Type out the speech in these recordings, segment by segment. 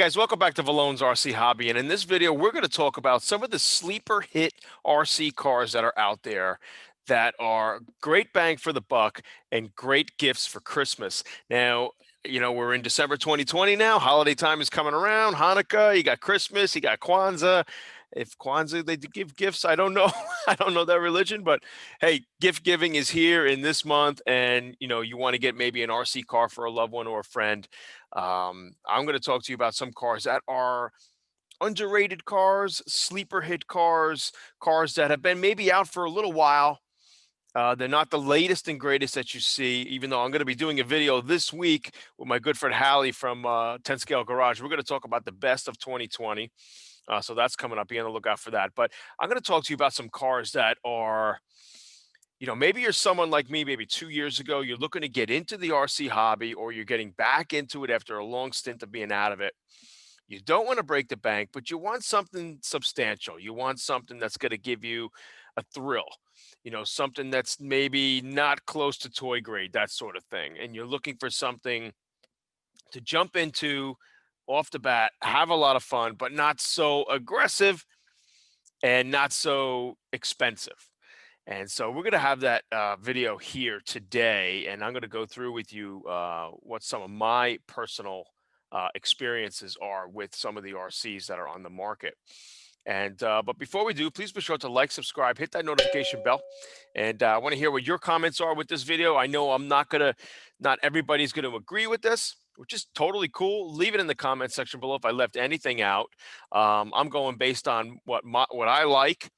Guys, welcome back to Vallone's RC Hobby. And in this video, we're going to talk about some of the sleeper hit RC cars that are out there that are great bang for the buck and great gifts for Christmas. Now, we're in December 2020 now. Holiday time is coming around. Hanukkah, you got Christmas, you got Kwanzaa. If Kwanzaa, they give gifts, I don't know. I don't know that religion, but hey, gift giving is here in this month. And, you want to get maybe an RC car for a loved one or a friend. I'm going to talk to you about some cars that are underrated cars, sleeper hit cars, cars that have been maybe out for a little while. They're not the latest and greatest that you see, even though I'm going to be doing a video this week with my good friend Hallie from 10 Scale Garage. We're going to talk about the best of 2020. So that's coming up. Be on the lookout for that. But I'm going to talk to you about some cars that are, maybe you're someone like me, maybe 2 years ago, you're looking to get into the RC hobby, or you're getting back into it after a long stint of being out of it. You don't want to break the bank, but you want something substantial. You want something that's going to give you a thrill, something that's maybe not close to toy grade, that sort of thing. And you're looking for something to jump into off the bat, have a lot of fun, but not so aggressive and not so expensive. And so we're going to have that video here today, and I'm going to go through with you what some of my personal experiences are with some of the RCs that are on the market. And but before we do, please be sure to like, subscribe, hit that notification bell. And I want to hear what your comments are with this video. I know not everybody's going to agree with this, which is totally cool. Leave it in the comment section below if I left anything out. I'm going based on what I like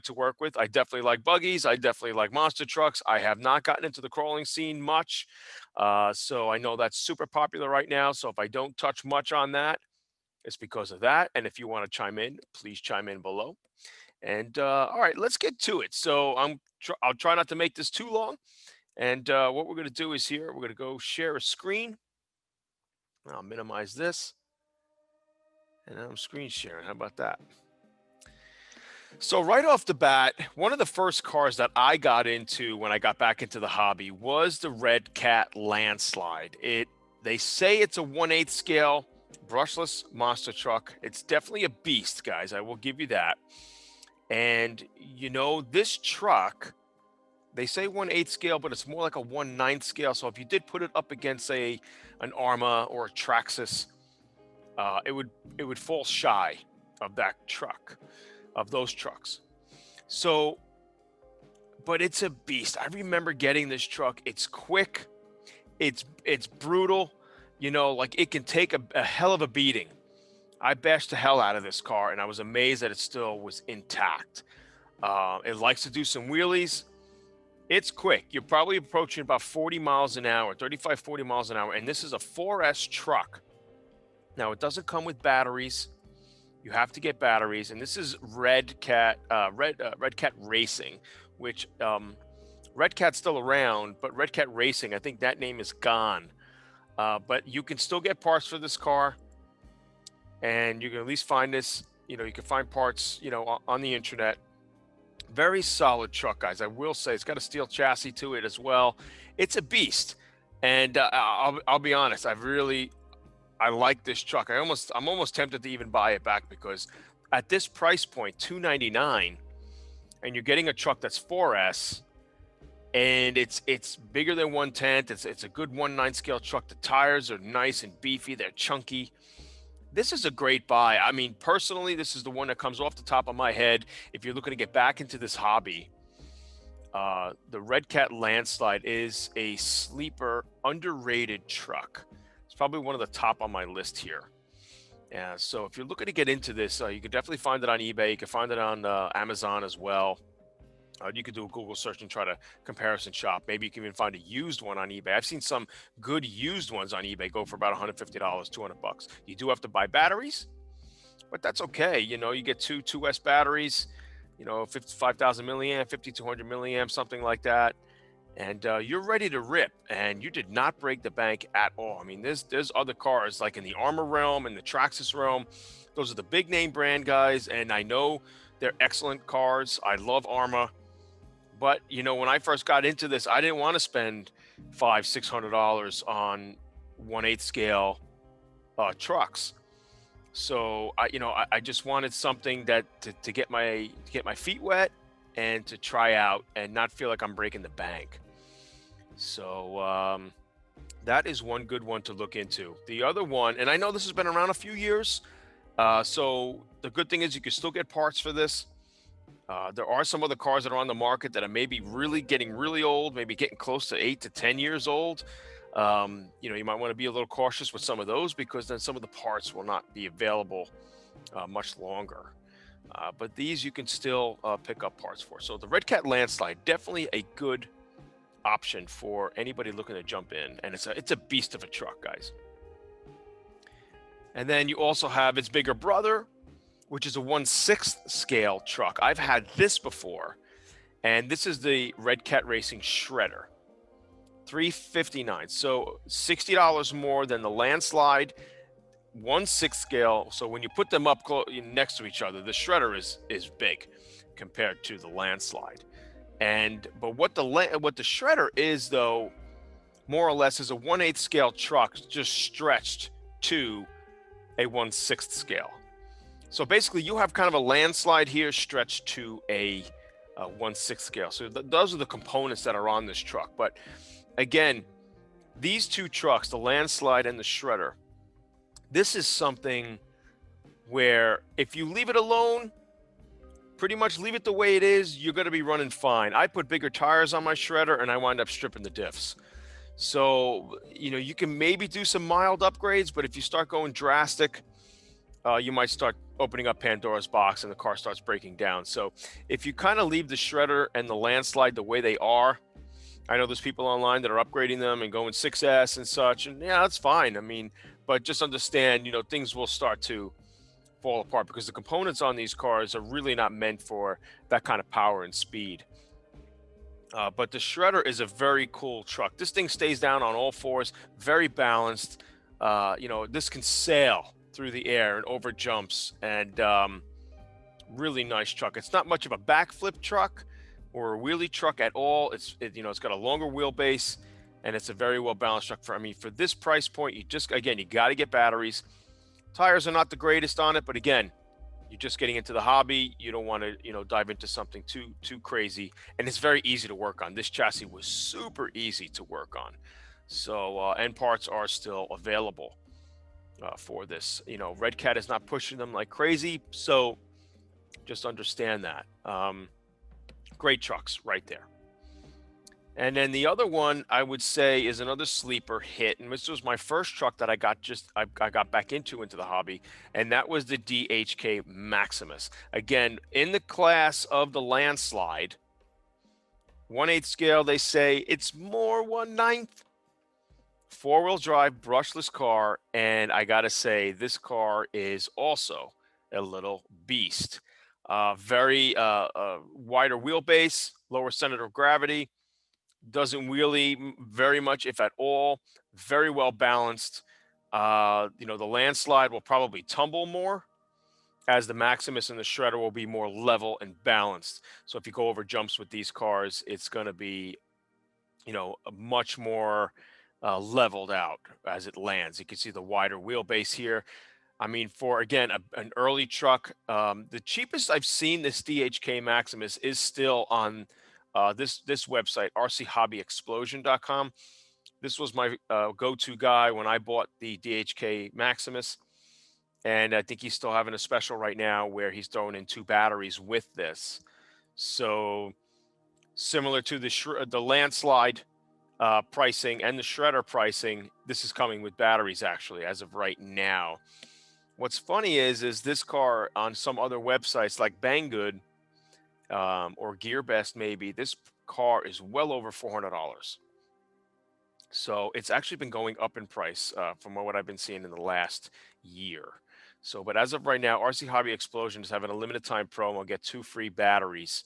to work with. I definitely like buggies. I definitely like monster trucks. I have not gotten into the crawling scene much. So I know that's super popular right now. So if I don't touch much on that, it's because of that. And if you want to chime in, please chime in below. And all right, let's get to it. So I'll try not to make this too long. And what we're going to do is we're going to go share a screen. I'll minimize this. And I'm screen sharing. How about that? So right off the bat, one of the first cars that I got into when I got back into the hobby was the Redcat Landslide. They say it's a 1/8 scale brushless monster truck. It's definitely a beast, guys. I will give you that. And this truck, they say 1/8 scale, but it's more like a 1/9 scale. So if you did put it up against an Arma or a Traxxas, it would fall shy of that truck, of those trucks. So, but it's a beast. I remember getting this truck. It's quick. It's brutal. Like it can take a hell of a beating. I bashed the hell out of this car, and I was amazed that it still was intact. It likes to do some wheelies. It's quick. You're probably approaching about 40 miles an hour, 35, 40 miles an hour. And this is a 4S truck. Now, it doesn't come with batteries. You have to get batteries. And this is Redcat Racing, which Redcat's still around, but Redcat Racing, I think that name is gone. But you can still get parts for this car. And you can at least find this, you can find parts, on the internet. Very solid truck, guys. I will say it's got a steel chassis to it as well. It's a beast. And I'll be honest, I like this truck. I'm almost tempted to even buy it back, because at this price point, $299, and you're getting a truck that's 4S, and it's bigger than 1/10. It's a good 1/9 scale truck. The tires are nice and beefy. They're chunky. This is a great buy. I mean, personally, this is the one that comes off the top of my head. If you're looking to get back into this hobby, the Redcat Landslide is a sleeper, underrated truck. It's probably one of the top on my list here. So if you're looking to get into this, you can definitely find it on eBay. You can find it on Amazon as well. You could do a Google search and try to comparison shop. Maybe you can even find a used one on eBay. I've seen some good used ones on eBay go for about $150, $200. You do have to buy batteries, but that's okay. You get two 2S batteries, 55,000 milliamp, 5,200 milliamp, something like that. And you're ready to rip, and you did not break the bank at all. I mean, there's other cars like in the Arma realm and the Traxxas realm. Those are the big name brand guys, and I know they're excellent cars. I love Arma. But, when I first got into this, I didn't want to spend $500-$600 on 1/8 scale trucks. So I just wanted something that to get my feet wet and to try out and not feel like I'm breaking the bank. So that is one good one to look into. The other one, and I know this has been around a few years, so the good thing is you can still get parts for this. There are some other cars that are on the market that are maybe really getting really old, maybe getting close to 8 to 10 years old. You might want to be a little cautious with some of those because then some of the parts will not be available much longer. But these you can still pick up parts for. So the Redcat Landslide, definitely a good option for anybody looking to jump in, and it's a beast of a truck, guys. And then you also have its bigger brother, which is a 1/6 scale truck. I've had this before, and this is the Redcat Racing Shredder, $359. So $60 more than the Landslide, 1/6 scale. So when you put them up next to each other, the Shredder is big compared to the Landslide. But what the Shredder is, though, more or less, is a 1/8 scale truck just stretched to a 1/6 scale. So basically, you have kind of a Landslide here stretched to a 1/6 scale. So those are the components that are on this truck. But again, these two trucks, the Landslide and the Shredder, this is something where if you leave it alone, pretty much leave it the way it is, you're going to be running fine. I put bigger tires on my Shredder and I wind up stripping the diffs. So, you can maybe do some mild upgrades, but if you start going drastic, you might start opening up Pandora's box and the car starts breaking down. So if you kind of leave the Shredder and the Landslide the way they are, I know there's people online that are upgrading them and going 6S and such, and yeah, that's fine. I mean, but just understand, things will start to fall apart because the components on these cars are really not meant for that kind of power and speed. But the Shredder is a very cool truck. This thing stays down on all fours, very balanced. This can sail through the air and over jumps, and really nice truck. It's not much of a backflip truck or a wheelie truck at all. It's got a longer wheelbase, and it's a very well balanced truck. For this price point, you got to get batteries. Tires are not the greatest on it, but again, you're just getting into the hobby. You don't want to dive into something too crazy, and it's very easy to work on. This chassis was super easy to work on. So and parts are still available for this. Redcat is not pushing them like crazy, so just understand that. Great trucks right there. And then the other one I would say is another sleeper hit, and this was my first truck that I got back into the hobby, and that was the DHK Maximus. Again, in the class of the Landslide, 1/8 scale. They say it's more 1/9. 4-wheel drive, brushless car, and I gotta say this car is also a little beast. Very wider wheelbase, lower center of gravity. Doesn't wheelie very much, if at all. Very well balanced. The Landslide will probably tumble more, as the Maximus and the Shredder will be more level and balanced. So if you go over jumps with these cars, it's going to be, much more leveled out as it lands. You can see the wider wheelbase here. I mean, for again an early truck, the cheapest I've seen this DHK Maximus is still on this website, rchobbyexplosion.com. This was my go-to guy when I bought the DHK Maximus, and I think he's still having a special right now where he's throwing in 2 batteries with this. So similar to the Landslide pricing and the Shredder pricing, this is coming with batteries actually as of right now. What's funny is this car on some other websites like Banggood or GearBest, maybe this car is well over $400. So it's actually been going up in price from what I've been seeing in the last year. So, but as of right now, RC Hobby Explosion is having a limited time promo. Get 2 free batteries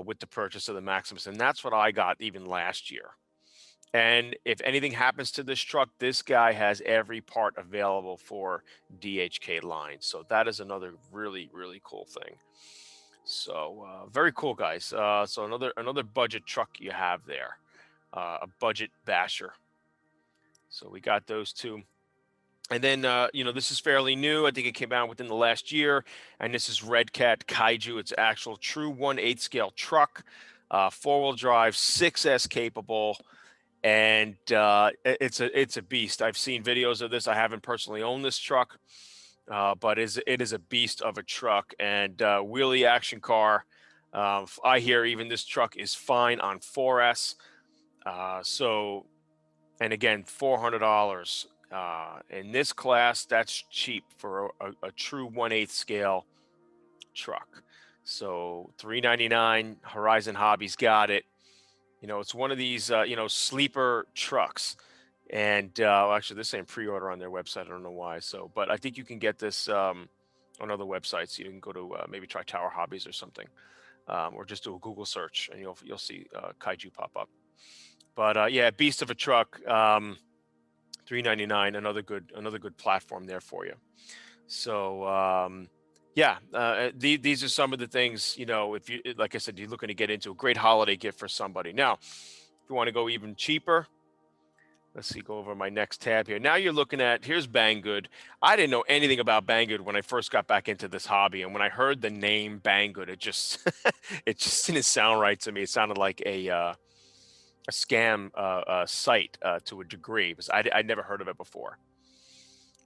with the purchase of the Maximus, and that's what I got even last year. And if anything happens to this truck, this guy has every part available for DHK line. So that is another really, really cool thing. So very cool, guys. So another budget truck you have there, a budget basher. So we got those 2. And then, this is fairly new. I think it came out within the last year. And this is Redcat Kaiju. It's actual true 1/8 scale truck, 4-wheel drive, 6S capable. And it's a beast. I've seen videos of this. I haven't personally owned this truck, but it is a beast of a truck and wheelie action car. I hear even this truck is fine on 4S. And again, $400 in this class. That's cheap for a true 1/8 scale truck. So $399. Horizon Hobbies got it. It's one of these sleeper trucks. And actually, this ain't pre-order on their website. I don't know why. But I think you can get this on other websites. You can go to maybe try TowerHobbies or something, or just do a Google search, and you'll see Kaiju pop up. But yeah, beast of a truck. $399. Another good platform there for you. So yeah, these are some of the things, if you, like I said, you're looking to get into a great holiday gift for somebody. Now, if you want to go even cheaper, let's see, go over my next tab here. Now you're looking at, here's Banggood. I didn't know anything about Banggood when I first got back into this hobby. And when I heard the name Banggood, it just, it just didn't sound right to me. It sounded like a scam site to a degree, because I'd never heard of it before.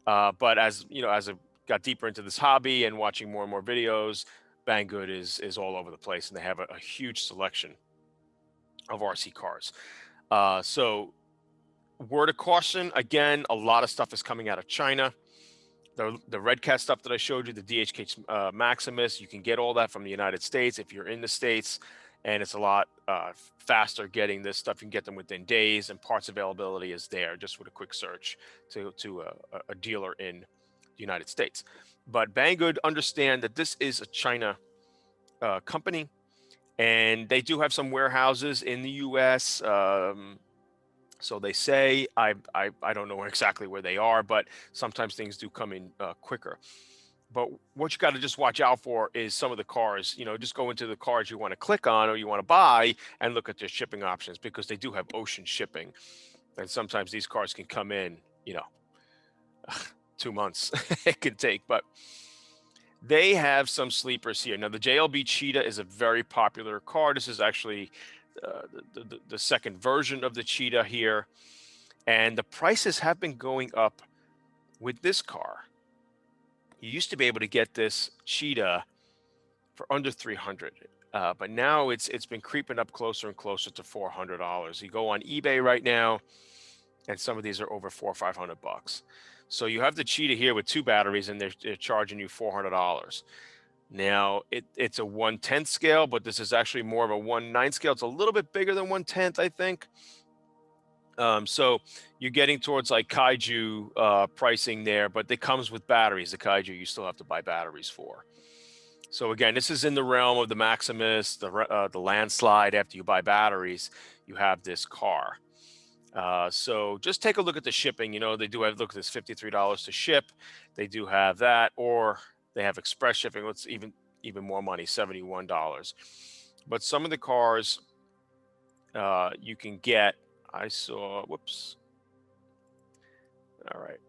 But as I got deeper into this hobby and watching more and more videos, Banggood is all over the place, and they have a huge selection of RC cars. So word of caution, again, a lot of stuff is coming out of China. The Redcat stuff that I showed you, the DHK Maximus, you can get all that from the United States if you're in the States, and it's a lot faster getting this stuff. You can get them within days, and parts availability is there just with a quick search to a dealer in the United States. But Banggood, understand that this is a China company, and they do have some warehouses in the U.S., so they say. I don't know exactly where they are, but sometimes things do come in quicker. But what you got to just watch out for is some of the cars. Just go into the cars you want to click on or you want to buy and look at their shipping options, because they do have ocean shipping. And sometimes these cars can come in, 2 months it can take. But they have some sleepers here. Now, the JLB Cheetah is a very popular car. This is actually the second version of the Cheetah here. And the prices have been going up with this car. You used to be able to get this Cheetah for under $300, but now it's been creeping up closer and closer to $400. You go on eBay right now, and some of these are over $400 or $500. So you have the Cheetah here with 2 batteries, and they're charging you $400. Now it's a 1/10 scale, but this is actually more of a 1/9 scale. It's a little bit bigger than 1/10, I think. So you're getting towards like Kaiju pricing there, but it comes with batteries. The Kaiju you still have to buy batteries for. So again, this is in the realm of the Maximus, the Landslide. After you buy batteries, you have this car. So just take a look at the shipping. They do have, look at this, $53 to ship. They do have that, or they have express shipping. Let's even more money, $71. But some of the cars you can get. I saw, whoops. All right.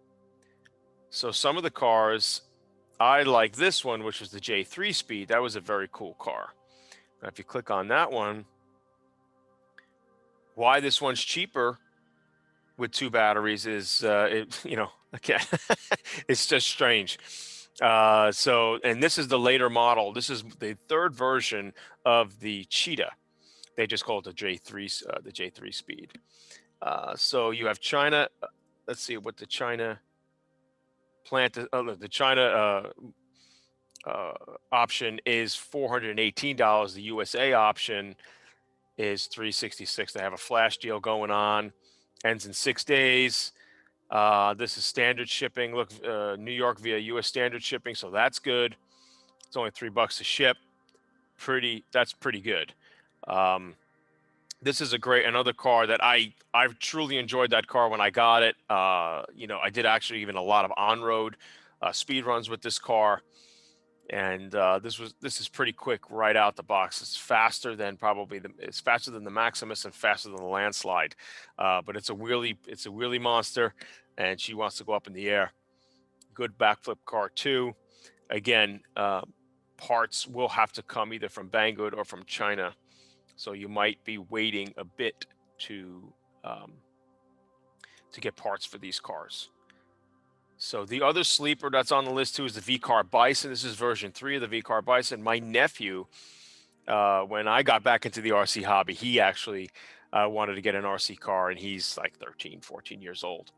So some of the cars, I like this one, which was the J3 Speed. That was a very cool car. Now, if you click on that one, why this one's cheaper with 2 batteries is, again, it's just strange. And this is the later model. This is the 3rd version of the Cheetah. They just call it the J3 Speed. So you have China. Let's see what the China plant. The China option is $418. The USA option is $366. They have a flash deal going on. Ends in 6 days. This is standard shipping. Look, New York via US standard shipping, so that's good. It's only $3 to ship. That's pretty good. This is another car that I've truly enjoyed that car when I got it. I did actually even a lot of on-road speed runs with this car, and this is pretty quick right out the box. It's faster than it's faster than the Maximus and faster than the Landslide, but it's a wheelie monster, and she wants to go up in the air. good backflip car too. Again, parts will have to come either from Banggood or from China, so you might be waiting a bit to um, get parts for these cars. So the other sleeper that's on the list too is the VCar Bison. This is version 3 of the VCar Bison. My nephew, when I got back into the RC hobby, he actually wanted to get an RC car, and he's like 13, 14 years old.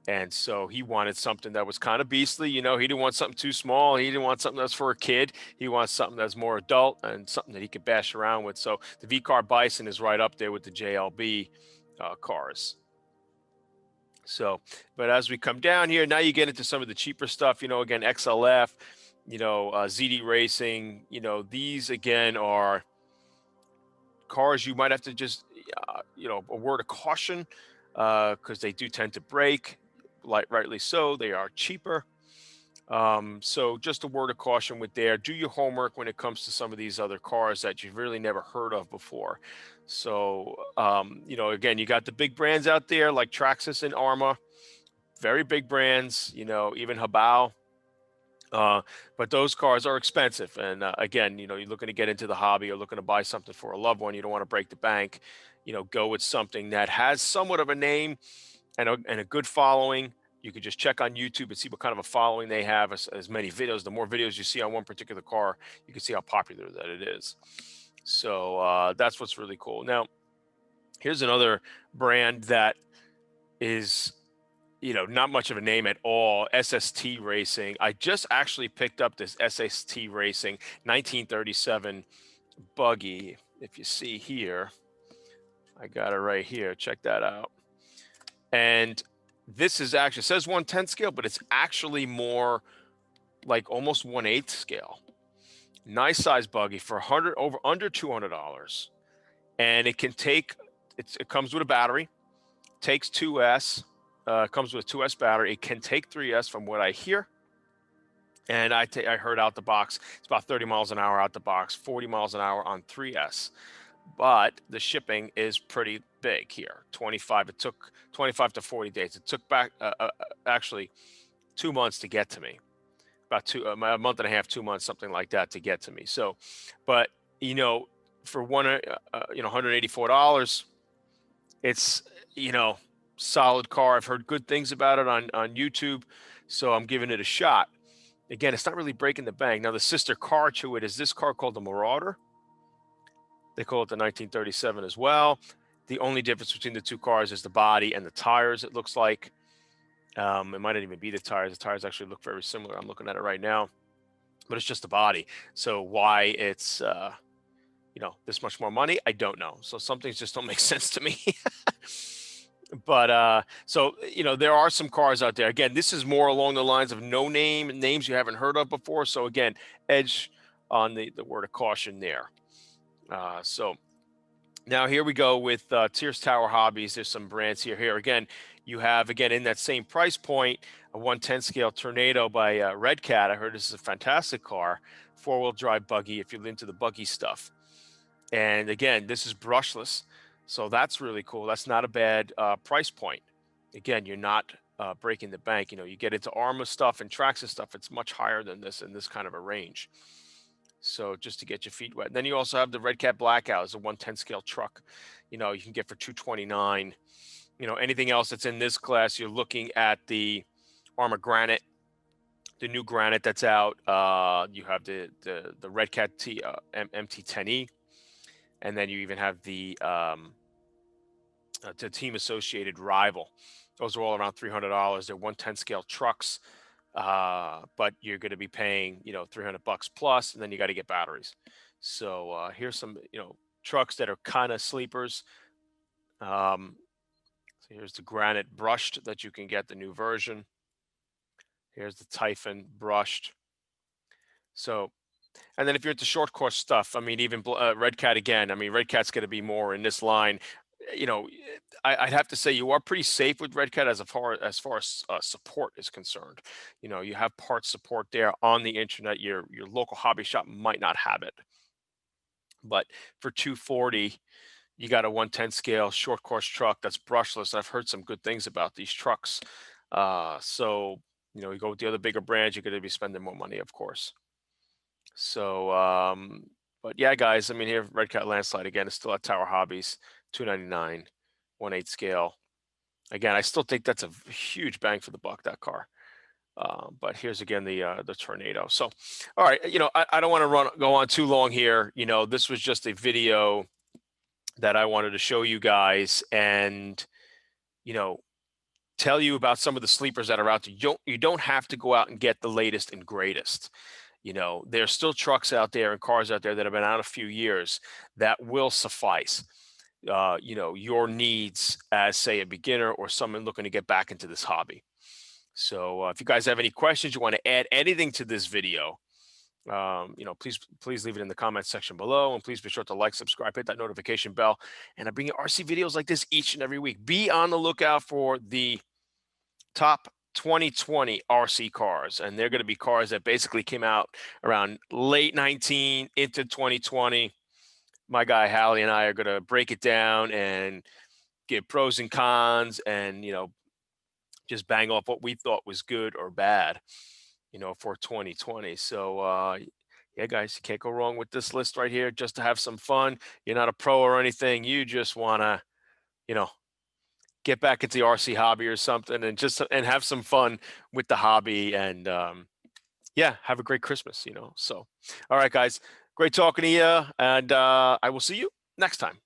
And so he wanted something that was kind of beastly. You know, he didn't want something too small. He didn't want something that's for a kid. He wants something that's more adult and something that he could bash around with. So the VCar Bison is right up there with the JLB cars. So, but as we come down here, now you get into some of the cheaper stuff, you know, again, XLF, you know, ZD Racing, you know, these again are cars you might have to just, you know, a word of caution because they do tend to break, like rightly so. They are cheaper. So just a word of caution with there. Do your homework when it comes to some of these other cars that you've really never heard of before. So, you know, again, you got the big brands out there like Traxxas and Arma, very big brands, you know, even Habao. But those cars are expensive. And again, you know, you're looking to get into the hobby or looking to buy something for a loved one. You don't want to break the bank. You know, go with something that has somewhat of a name and a good following. You could just check on YouTube and see what kind of a following they have. As many videos, the more videos you see on one particular car, you can see how popular that it is. So that's what's really cool. Now, here's another brand that is, you know, not much of a name at all. SST Racing. I just actually picked up this SST Racing 1937 buggy. If you see here, I got it right here. Check that out. And this is actually, it says 1/10 scale, but it's actually more like almost 1/8 scale. Nice size buggy for under $200. And it can take, it comes with a battery, takes 2S, comes with a 2S battery. It can take 3S from what I hear. And I heard out the box, it's about 30 miles an hour out the box, 40 miles an hour on 3S. But the shipping is pretty big here. 25. It took 25 to 40 days. It took back actually 2 months to get to me. About a month and a half, 2 months, something like that to get to me. So, but you know, for you know, $184, it's, you know, solid car. I've heard good things about it on YouTube, so I'm giving it a shot. Again, it's not really breaking the bank. Now, the sister car to it is this car called the Marauder. They call it the 1937 as well. The only difference between the two cars is the body and the tires, it looks like. It might not even be the tires. The tires actually look very similar. I'm looking at it right now, but it's just the body. So why it's, you know, this much more money, I don't know. So some things just don't make sense to me. But so, you know, there are some cars out there. Again, this is more along the lines of names you haven't heard of before. So again, edge on the word of caution there. So now here we go with Tier's TowerHobbies. There's some brands here. Here again, you have, again, in that same price point, a 1/10 scale Tornado by Redcat. I heard this is a fantastic car, 4-wheel drive buggy if you're into the buggy stuff. And again, this is brushless, so that's really cool. That's not a bad price point. Again, you're not breaking the bank. You know, you get into Arma stuff and Traxxas stuff, it's much higher than this in this kind of a range. So just to get your feet wet. And then you also have the Redcat Blackout. It's a 1/10 scale truck. You know, you can get for $229. You know, anything else that's in this class, you're looking at the Armor Granite, the new Granite that's out. You have the Redcat MT10E, and then you even have the team associated Rival. Those are all around $300. They're 1/10 scale trucks. But you're going to be paying, you know, $300 plus, and then you got to get batteries. So here's some, you know, trucks that are kind of sleepers. So here's the Granite brushed that you can get, the new version. Here's the Typhon brushed. So, and then if you're into short course stuff, I mean, even Redcat again, I mean, Redcat's going to be more in this line. You know, I'd have to say you are pretty safe with Redcat as far as support is concerned. You know, you have parts support there on the internet. Your local hobby shop might not have it, but for $240, you got a 1/10 scale short course truck that's brushless. I've heard some good things about these trucks. So You know, you go with the other bigger brands, you're going to be spending more money, of course. So, but yeah, guys, I mean, here, Redcat Landslide, again, it's still at TowerHobbies, $299, 1/8 scale. Again, I still think that's a huge bang for the buck, that car. But here's again the Tornado. So, all right, you know, I don't want to go on too long here. You know, this was just a video that I wanted to show you guys, and you know, tell you about some of the sleepers that are out there. You don't have to go out and get the latest and greatest. You know, there's still trucks out there and cars out there that have been out a few years that will suffice. You know, your needs as, say, a beginner or someone looking to get back into this hobby. So if you guys have any questions, you want to add anything to this video, you know, please leave it in the comments section below, and please be sure to like, subscribe, hit that notification bell. And I bring you RC videos like this each and every week. Be on the lookout for the top 2020 RC cars, and they're going to be cars that basically came out around late 19 into 2020. My guy Hallie and I are going to break it down and give pros and cons, and you know, just bang off what we thought was good or bad, you know, for 2020. So yeah, guys, you can't go wrong with this list right here. Just to have some fun. You're not a pro or anything. You just want to, you know, get back into the RC hobby or something, and just and have some fun with the hobby, and yeah, have a great Christmas, you know. So all right, guys, great talking to you, and I will see you next time.